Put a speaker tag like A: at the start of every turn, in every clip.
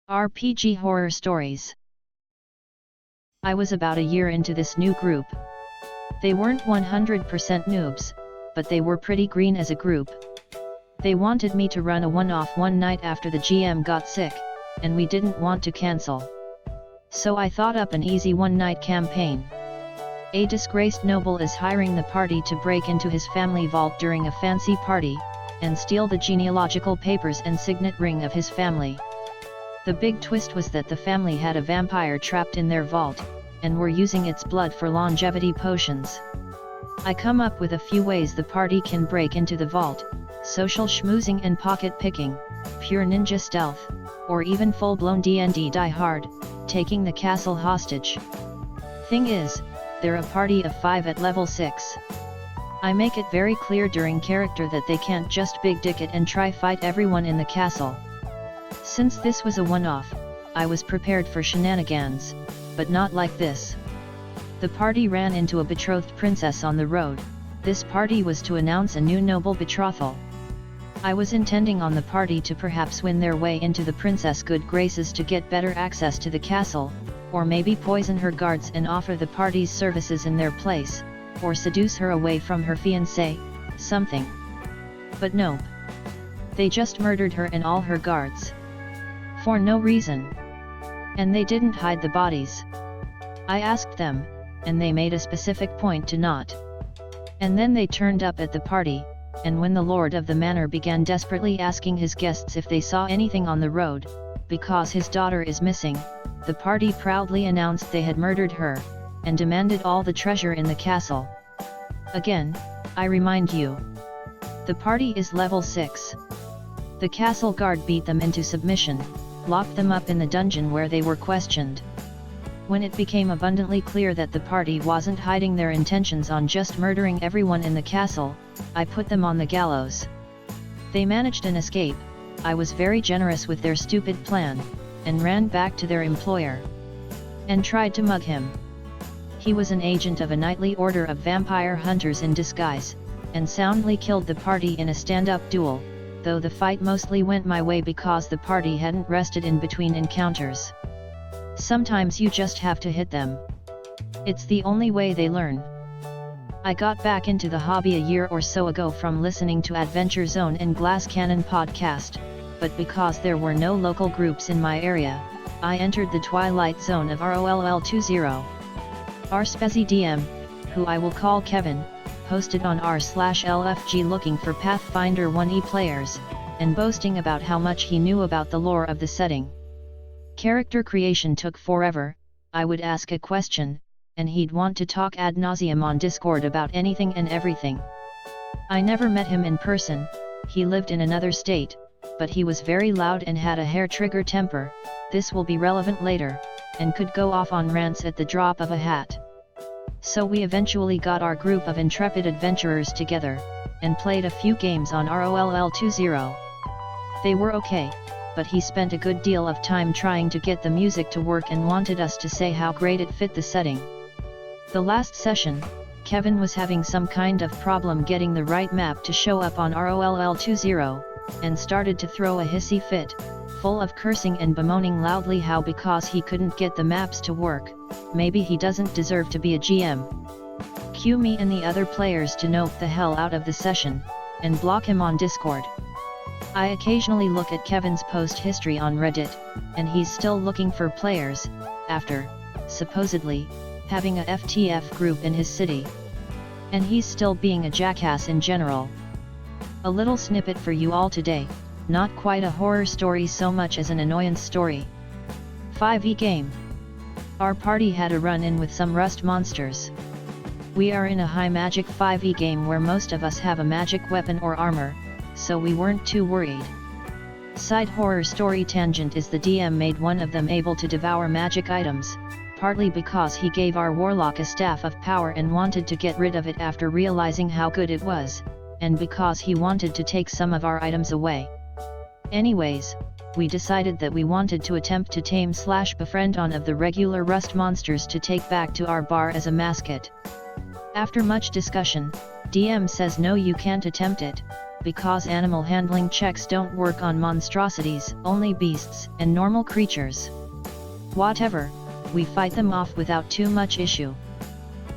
A: RPG Horror Stories. I was about a year into this new group. They weren't 100% noobs, but they were pretty green as a group. They wanted me to run a one-off one night after the GM got sick, and we didn't want to cancel. So I thought up an easy one-night campaign. A disgraced noble is hiring the party to break into his family vault during a fancy party, and steal the genealogical papers and signet ring of his family. The big twist was that the family had a vampire trapped in their vault, and were using its blood for longevity potions. I come up with a few ways the party can break into the vault: social schmoozing and pocket picking, pure ninja stealth, or even full-blown D&D Die Hard, taking the castle hostage. Thing is, they're a party of 5 at level 6. I make it very clear during character that they can't just big dick it and try fight everyone in the castle. Since this was a one-off, I was prepared for shenanigans, but not like this. The party ran into a betrothed princess on the road. This party was to announce a new noble betrothal. I was intending on the party to perhaps win their way into the princess' good graces to get better access to the castle, or maybe poison her guards and offer the party's services in their place, or seduce her away from her fiancé, something. But nope. They just murdered her and all her guards. For no reason. And they didn't hide the bodies. I asked them, and they made a specific point to not. And then they turned up at the party, and when the lord of the manor began desperately asking his guests if they saw anything on the road, because his daughter is missing, the party proudly announced they had murdered her, and demanded all the treasure in the castle. Again, I remind you. The party is level 6. The castle guard beat them into submission, locked them up in the dungeon where they were questioned. When it became abundantly clear that the party wasn't hiding their intentions on just murdering everyone in the castle, I put them on the gallows. They managed an escape. I was very generous with their stupid plan, and ran back to their employer, and tried to mug him. He was an agent of a knightly order of vampire hunters in disguise, and soundly killed the party in a stand-up duel, though the fight mostly went my way because the party hadn't rested in between encounters. Sometimes you just have to hit them. It's the only way they learn. I got back into the hobby a year or so ago from listening to Adventure Zone and Glass Cannon podcast, but because there were no local groups in my area, I entered the twilight zone of ROLL20. Our Spezzy DM, who I will call Kevin, posted on r/LFG looking for Pathfinder 1e players, and boasting about how much he knew about the lore of the setting. Character creation took forever. I would ask a question, and he'd want to talk ad nauseum on Discord about anything and everything. I never met him in person. He lived in another state, but he was very loud and had a hair-trigger temper. This will be relevant later, and could go off on rants at the drop of a hat. So we eventually got our group of intrepid adventurers together, and played a few games on ROLL20. They were okay, but he spent a good deal of time trying to get the music to work and wanted us to say how great it fit the setting. The last session, Kevin was having some kind of problem getting the right map to show up on ROLL20, and started to throw a hissy fit, full of cursing and bemoaning loudly how because he couldn't get the maps to work, maybe he doesn't deserve to be a GM. Cue me and the other players to nope the hell out of the session, and block him on Discord. I occasionally look at Kevin's post history on Reddit, and he's still looking for players, after, supposedly, having a FTF group in his city. And he's still being a jackass in general. A little snippet for you all today, not quite a horror story so much as an annoyance story. 5e game. Our party had a run-in with some rust monsters. We are in a high magic 5e game where most of us have a magic weapon or armor, so we weren't too worried. Side horror story tangent is the DM made one of them able to devour magic items, partly because he gave our warlock a staff of power and wanted to get rid of it after realizing how good it was, and because he wanted to take some of our items away. Anyways, we decided that we wanted to attempt to tame/befriend one of the regular rust monsters to take back to our bar as a mascot. After much discussion, DM says no, you can't attempt it, because animal handling checks don't work on monstrosities, only beasts and normal creatures. Whatever, we fight them off without too much issue.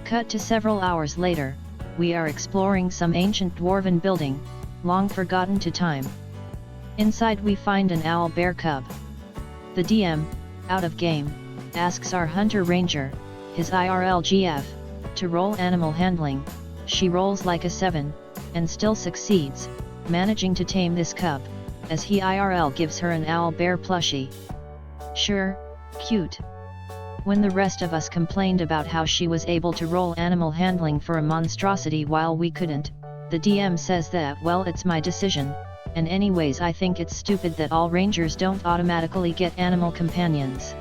A: Cut to several hours later, we are exploring some ancient dwarven building, long forgotten to time. Inside we find an owl bear cub. The DM, out of game, asks our hunter ranger, his IRLGF, to roll animal handling. She rolls like a 7, and still succeeds, managing to tame this cub, as he IRL gives her an owl bear plushie. Sure, cute. When the rest of us complained about how she was able to roll animal handling for a monstrosity while we couldn't, the DM says that well it's my decision, and anyways I think it's stupid that all rangers don't automatically get animal companions.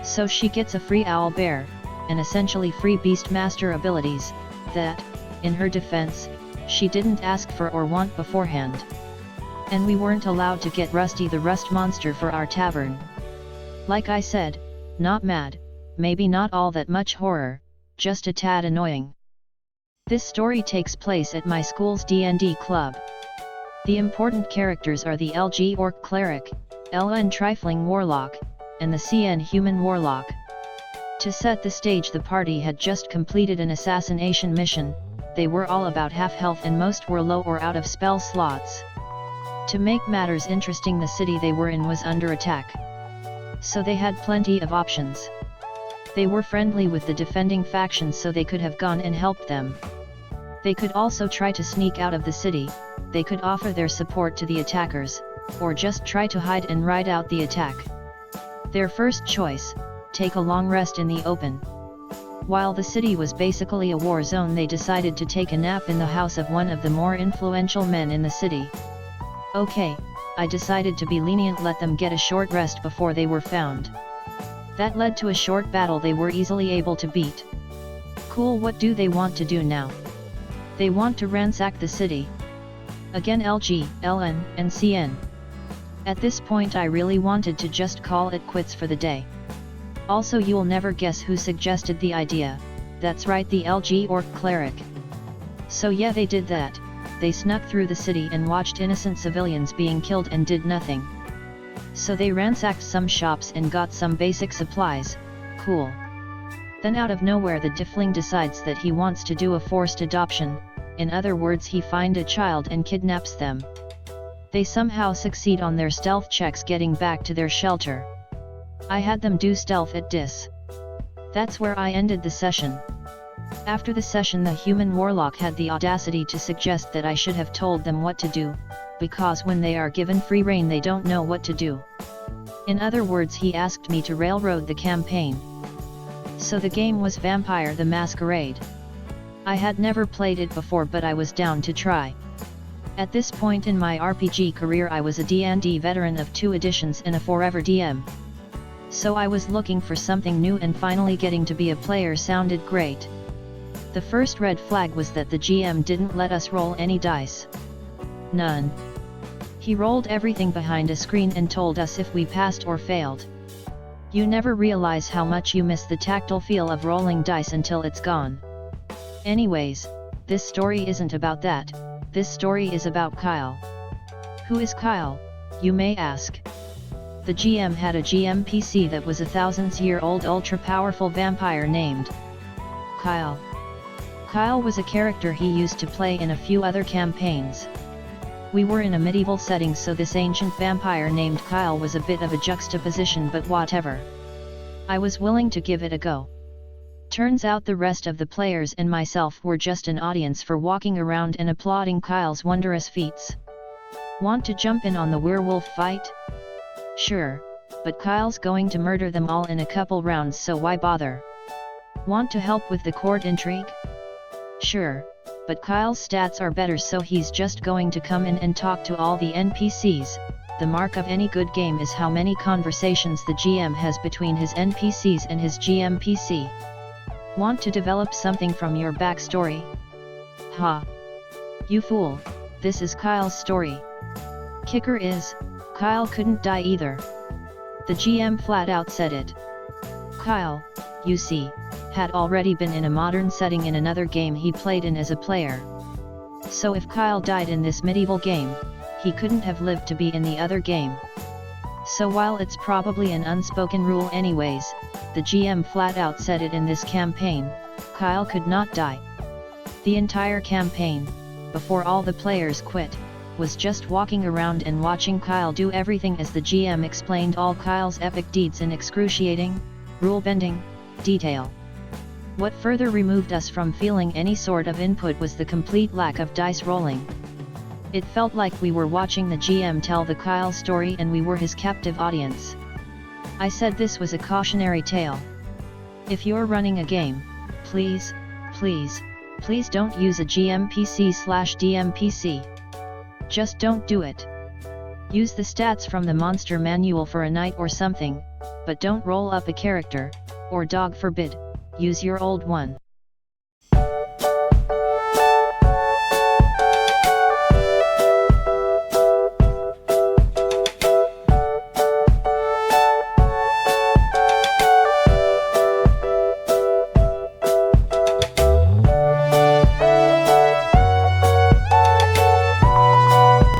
A: So she gets a free owl bear, and essentially free beastmaster abilities, that, in her defense, she didn't ask for or want beforehand. And we weren't allowed to get Rusty the Rust monster for our tavern. Like I said, not mad, maybe not all that much horror, just a tad annoying. This story takes place at my school's D&D club. The important characters are the LG Orc Cleric, LN Trifling Warlock, and the CN Human Warlock. To set the stage, the party had just completed an assassination mission. They were all about half health and most were low or out of spell slots. To make matters interesting, the city they were in was under attack, so they had plenty of options. They were friendly with the defending factions, so they could have gone and helped them. They could also try to sneak out of the city, they could offer their support to the attackers, or just try to hide and ride out the attack. Their first choice, take a long rest in the open. While the city was basically a war zone, they decided to take a nap in the house of one of the more influential men in the city. Okay, I decided to be lenient, let them get a short rest before they were found. That led to a short battle they were easily able to beat. Cool, what do they want to do now? They want to ransack the city. Again LG, LN, and CN. At this point I really wanted to just call it quits for the day. Also, you'll never guess who suggested the idea. That's right, the LG Orc Cleric. So yeah, they did that. They snuck through the city and watched innocent civilians being killed and did nothing. So they ransacked some shops and got some basic supplies. Cool. Then out of nowhere the Diffling decides that he wants to do a forced adoption, in other words he finds a child and kidnaps them. They somehow succeed on their stealth checks getting back to their shelter. I had them do stealth at dis. That's where I ended the session. After the session, the human warlock had the audacity to suggest that I should have told them what to do, because when they are given free rein they don't know what to do. In other words, he asked me to railroad the campaign. So the game was Vampire the Masquerade. I had never played it before, but I was down to try. At this point in my RPG career I was a D&D veteran of 2 editions and a forever DM. So I was looking for something new, and finally getting to be a player sounded great. The first red flag was that the GM didn't let us roll any dice. None. He rolled everything behind a screen and told us if we passed or failed. You never realize how much you miss the tactile feel of rolling dice until it's gone. Anyways, this story isn't about that, this story is about Kyle. Who is Kyle, you may ask? The GM had a GMPC that was a thousands-year-old ultra-powerful vampire named Kyle. Kyle was a character he used to play in a few other campaigns. We were in a medieval setting, so this ancient vampire named Kyle was a bit of a juxtaposition, but whatever. I was willing to give it a go. Turns out the rest of the players and myself were just an audience for walking around and applauding Kyle's wondrous feats. Want to jump in on the werewolf fight? Sure, but Kyle's going to murder them all in a couple rounds, so why bother? Want to help with the court intrigue? Sure, but Kyle's stats are better, so he's just going to come in and talk to all the NPCs. The mark of any good game is how many conversations the GM has between his NPCs and his GMPC. Want to develop something from your backstory? Ha! You fool, this is Kyle's story. Kicker is, Kyle couldn't die either. The GM flat out said it. Kyle, you see, had already been in a modern setting in another game he played in as a player. So if Kyle died in this medieval game, he couldn't have lived to be in the other game. So while it's probably an unspoken rule anyways, the GM flat out said it in this campaign, Kyle could not die. The entire campaign, before all the players quit, was just walking around and watching Kyle do everything as the GM explained all Kyle's epic deeds in excruciating, rule-bending detail. What further removed us from feeling any sort of input was the complete lack of dice rolling. It felt like we were watching the GM tell the Kyle story and we were his captive audience. I said this was a cautionary tale. If you're running a game, please don't use a GMPC/DMPC. Just don't do it. Use the stats from the monster manual for a night or something, but don't roll up a character, or dog forbid, use your old one.